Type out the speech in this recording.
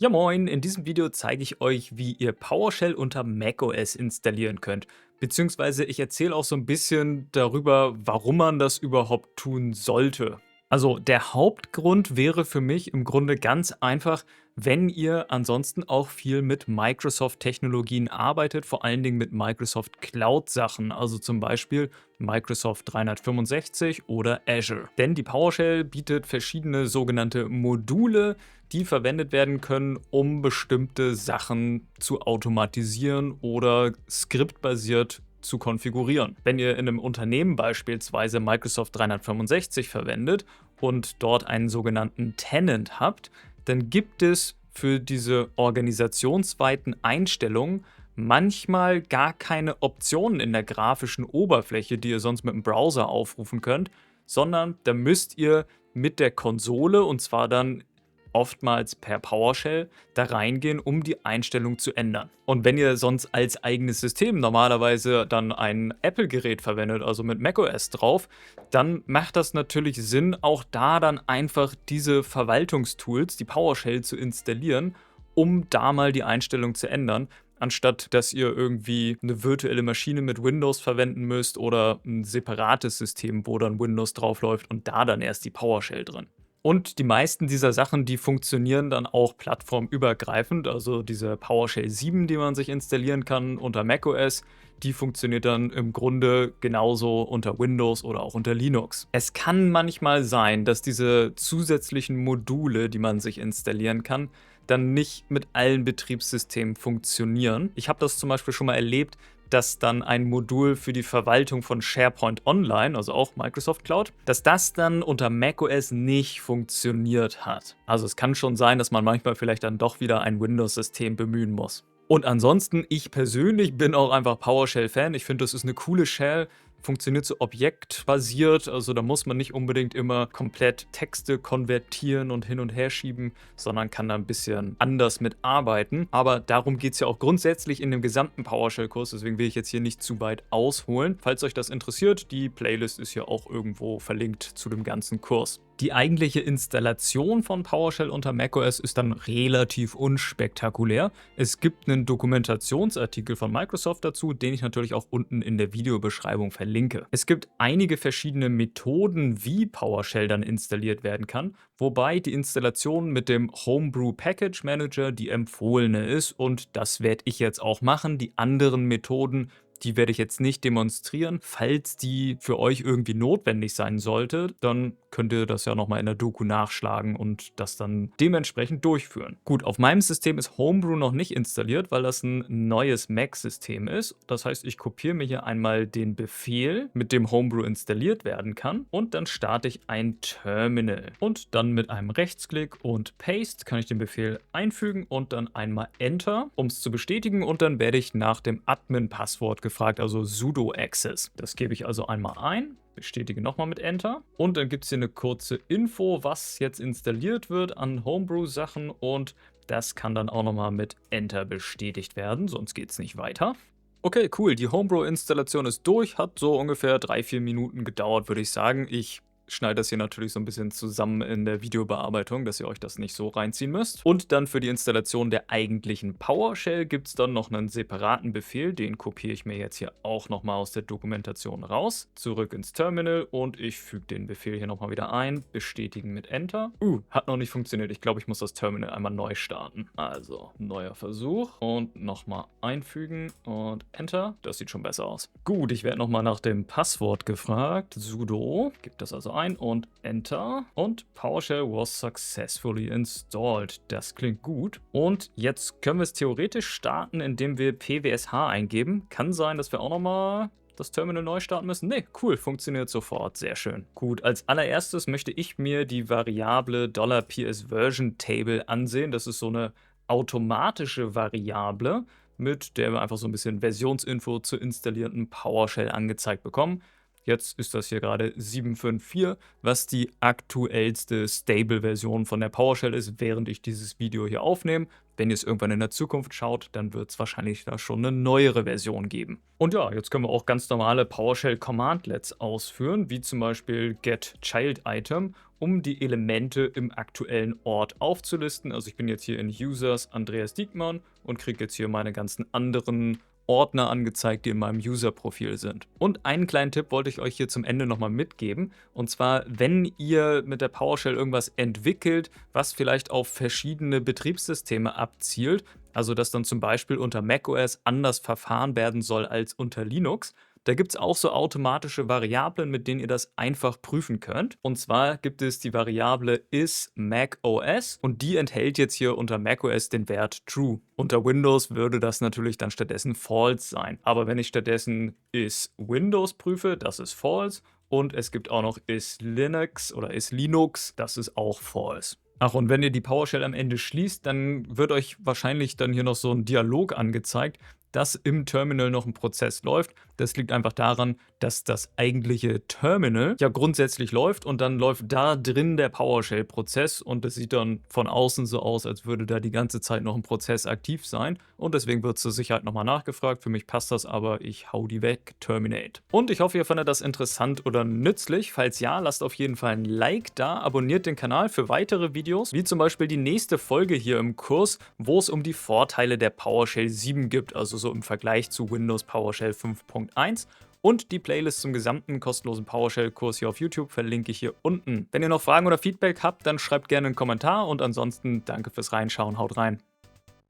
Ja moin, in diesem Video zeige ich euch, wie ihr PowerShell unter macOS installieren könnt. Beziehungsweise ich erzähle auch so ein bisschen darüber, warum man das überhaupt tun sollte. Also der Hauptgrund wäre für mich im Grunde ganz einfach, wenn ihr ansonsten auch viel mit Microsoft-Technologien arbeitet, vor allen Dingen mit Microsoft Cloud-Sachen, also zum Beispiel Microsoft 365 oder Azure. Denn die PowerShell bietet verschiedene sogenannte Module, die verwendet werden können, um bestimmte Sachen zu automatisieren oder skriptbasiert zu konfigurieren. Wenn ihr in einem Unternehmen beispielsweise Microsoft 365 verwendet und dort einen sogenannten Tenant habt, dann gibt es für diese organisationsweiten Einstellungen manchmal gar keine Optionen in der grafischen Oberfläche, die ihr sonst mit dem Browser aufrufen könnt, sondern da müsst ihr mit der Konsole, und zwar dann oftmals per PowerShell, da reingehen, um die Einstellung zu ändern. Und wenn ihr sonst als eigenes System normalerweise dann ein Apple-Gerät verwendet, also mit macOS drauf, dann macht das natürlich Sinn, auch da dann einfach diese Verwaltungstools, die PowerShell zu installieren, um da mal die Einstellung zu ändern, anstatt dass ihr irgendwie eine virtuelle Maschine mit Windows verwenden müsst oder ein separates System, wo dann Windows draufläuft und da dann erst die PowerShell drin. Und die meisten dieser Sachen, die funktionieren dann auch plattformübergreifend. Also diese PowerShell 7, die man sich installieren kann unter macOS, die funktioniert dann im Grunde genauso unter Windows oder auch unter Linux. Es kann manchmal sein, dass diese zusätzlichen Module, die man sich installieren kann, dann nicht mit allen Betriebssystemen funktionieren. Ich habe das zum Beispiel schon mal erlebt, dass dann ein Modul für die Verwaltung von SharePoint Online, also auch Microsoft Cloud, dass das dann unter macOS nicht funktioniert hat. Also es kann schon sein, dass man manchmal vielleicht dann doch wieder ein Windows-System bemühen muss. Und ansonsten, ich persönlich bin auch einfach PowerShell-Fan. Ich finde, das ist eine coole Shell, funktioniert so objektbasiert, also da muss man nicht unbedingt immer komplett Texte konvertieren und hin und her schieben, sondern kann da ein bisschen anders mit arbeiten. Aber darum geht es ja auch grundsätzlich in dem gesamten PowerShell-Kurs, deswegen will ich jetzt hier nicht zu weit ausholen. Falls euch das interessiert, die Playlist ist ja auch irgendwo verlinkt zu dem ganzen Kurs. Die eigentliche Installation von PowerShell unter macOS ist dann relativ unspektakulär. Es gibt einen Dokumentationsartikel von Microsoft dazu, den ich natürlich auch unten in der Videobeschreibung verlinke. Es gibt einige verschiedene Methoden, wie PowerShell dann installiert werden kann, wobei die Installation mit dem Homebrew Package Manager die empfohlene ist und das werde ich jetzt auch machen. Die anderen Methoden, die werde ich jetzt nicht demonstrieren. Falls die für euch irgendwie notwendig sein sollte, dann könnt ihr das ja nochmal in der Doku nachschlagen und das dann dementsprechend durchführen. Gut, auf meinem System ist Homebrew noch nicht installiert, weil das ein neues Mac-System ist. Das heißt, ich kopiere mir hier einmal den Befehl, mit dem Homebrew installiert werden kann, und dann starte ich ein Terminal. Und dann mit einem Rechtsklick und Paste kann ich den Befehl einfügen und dann einmal Enter, um es zu bestätigen, und dann werde ich nach dem Admin-Passwort gefragt, also sudo access. Das gebe ich also einmal ein, bestätige nochmal mit Enter und dann gibt es hier eine kurze Info, was jetzt installiert wird an Homebrew-Sachen, und das kann dann auch nochmal mit Enter bestätigt werden, sonst geht es nicht weiter. Okay, cool, die Homebrew-Installation ist durch, hat so ungefähr 3-4 Minuten gedauert, würde ich sagen. Ich schneide das hier natürlich so ein bisschen zusammen in der Videobearbeitung, dass ihr euch das nicht so reinziehen müsst. Und dann für die Installation der eigentlichen PowerShell gibt es dann noch einen separaten Befehl, den kopiere ich mir jetzt hier auch nochmal aus der Dokumentation raus. Zurück ins Terminal und ich füge den Befehl hier nochmal wieder ein, bestätigen mit Enter. Hat noch nicht funktioniert. Ich glaube, ich muss das Terminal einmal neu starten. Also, neuer Versuch und nochmal einfügen und Enter. Das sieht schon besser aus. Gut, ich werde nochmal nach dem Passwort gefragt. Sudo, gibt das also ein und Enter. Und PowerShell was successfully installed. Das klingt gut. Und jetzt können wir es theoretisch starten, indem wir pwsh eingeben. Kann sein, dass wir auch nochmal das Terminal neu starten müssen. Ne, cool, funktioniert sofort. Sehr schön. Gut, als allererstes möchte ich mir die Variable $PSVersion-Table ansehen. Das ist so eine automatische Variable, mit der wir einfach so ein bisschen Versionsinfo zur installierten PowerShell angezeigt bekommen. Jetzt ist das hier gerade 7.5.4, was die aktuellste Stable-Version von der PowerShell ist, während ich dieses Video hier aufnehme. Wenn ihr es irgendwann in der Zukunft schaut, dann wird es wahrscheinlich da schon eine neuere Version geben. Und ja, jetzt können wir auch ganz normale PowerShell-Commandlets ausführen, wie zum Beispiel getChildItem, um die Elemente im aktuellen Ort aufzulisten. Also ich bin jetzt hier in Users Andreas Diekmann und kriege jetzt hier meine ganzen anderen Ordner angezeigt, die in meinem User-Profil sind. Und einen kleinen Tipp wollte ich euch hier zum Ende nochmal mitgeben. Und zwar, wenn ihr mit der PowerShell irgendwas entwickelt, was vielleicht auf verschiedene Betriebssysteme abzielt, also dass dann zum Beispiel unter macOS anders verfahren werden soll als unter Linux, da gibt es auch so automatische Variablen, mit denen ihr das einfach prüfen könnt. Und zwar gibt es die Variable isMacOS und die enthält jetzt hier unter macOS den Wert True. Unter Windows würde das natürlich dann stattdessen False sein. Aber wenn ich stattdessen isWindows prüfe, das ist False. Und es gibt auch noch isLinux oder isLinux, das ist auch False. Ach, und wenn ihr die PowerShell am Ende schließt, dann wird euch wahrscheinlich dann hier noch so ein Dialog angezeigt, dass im Terminal noch ein Prozess läuft. Das liegt einfach daran, dass das eigentliche Terminal ja grundsätzlich läuft und dann läuft da drin der PowerShell-Prozess und es sieht dann von außen so aus, als würde da die ganze Zeit noch ein Prozess aktiv sein und deswegen wird zur Sicherheit nochmal nachgefragt. Für mich passt das, aber ich hau die weg, terminate. Und ich hoffe, ihr fandet das interessant oder nützlich. Falls ja, lasst auf jeden Fall ein Like da, abonniert den Kanal für weitere Videos, wie zum Beispiel die nächste Folge hier im Kurs, wo es um die Vorteile der PowerShell 7 gibt, also so im Vergleich zu Windows PowerShell 5.1. Und die Playlist zum gesamten kostenlosen PowerShell-Kurs hier auf YouTube verlinke ich hier unten. Wenn ihr noch Fragen oder Feedback habt, dann schreibt gerne einen Kommentar und ansonsten danke fürs Reinschauen, haut rein.